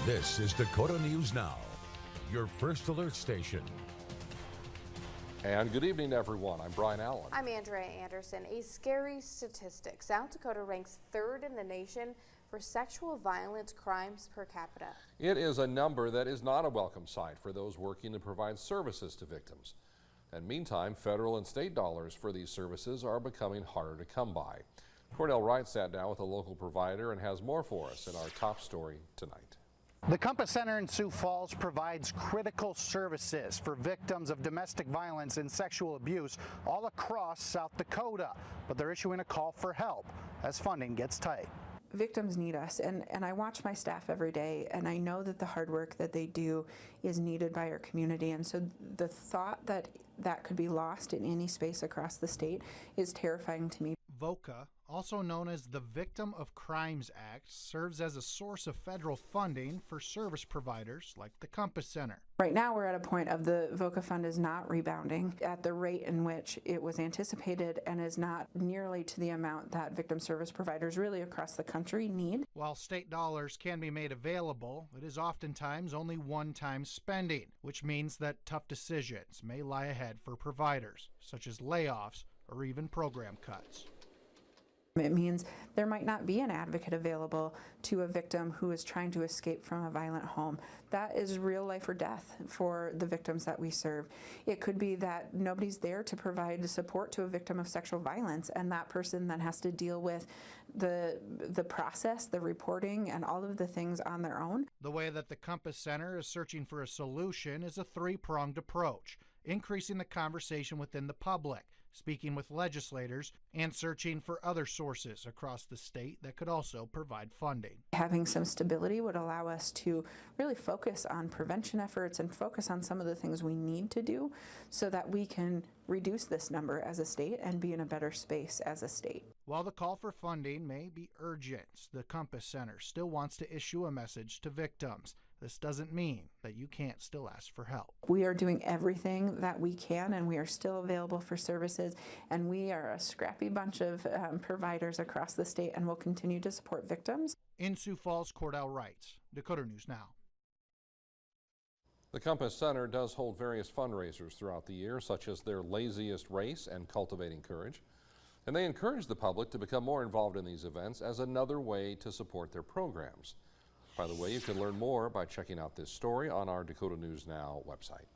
This is Dakota News Now, your first alert station. And good evening, everyone. I'm Brian Allen. I'm Andrea Anderson. A scary statistic. South Dakota ranks third in the nation for sexual violence crimes per capita. It is a number that is not a welcome sight for those working to provide services to victims. And meantime, federal and state dollars for these services are becoming harder to come by. Cordell Wright sat down with a local provider and has more for us in our top story tonight. The Compass Center in Sioux Falls provides critical services for victims of domestic violence and sexual abuse all across South Dakota, but they're issuing a call for help as funding gets tight. Victims need us, and I watch my staff every day, and I know that the hard work that they do is needed by our community, and so the thought that that could be lost in any space across the state is terrifying to me. VOCA, also known as the Victim of Crimes Act, serves as a source of federal funding for service providers like the Compass Center. Right now we're at a point of the VOCA fund is not rebounding at the rate in which it was anticipated and is not nearly to the amount that victim service providers really across the country need. While state dollars can be made available, it is oftentimes only one-time spending, which means that tough decisions may lie ahead for providers, such as layoffs or even program cuts. It means there might not be an advocate available to a victim who is trying to escape from a violent home. That is real life or death for the victims that we serve. It could be that nobody's there to provide support to a victim of sexual violence, and that person then has to deal with the process, the reporting, and all of the things on their own. The way that the Compass Center is searching for a solution is a three-pronged approach: increasing the conversation within the public, speaking with legislators, and searching for other sources across the state that could also provide funding. Having some stability would allow us to really focus on prevention efforts and focus on some of the things we need to do so that we can reduce this number as a state and be in a better space as a state. While the call for funding may be urgent, the Compass Center still wants to issue a message to victims. This doesn't mean that you can't still ask for help. We are doing everything that we can, and we are still available for services, and we are a scrappy bunch of providers across the state, and will continue to support victims. In Sioux Falls, Cordell Wright, Dakota News Now. The Compass Center does hold various fundraisers throughout the year, such as their Laziest Race and Cultivating Courage. And they encourage the public to become more involved in these events as another way to support their programs. By the way, you can learn more by checking out this story on our Dakota News Now website.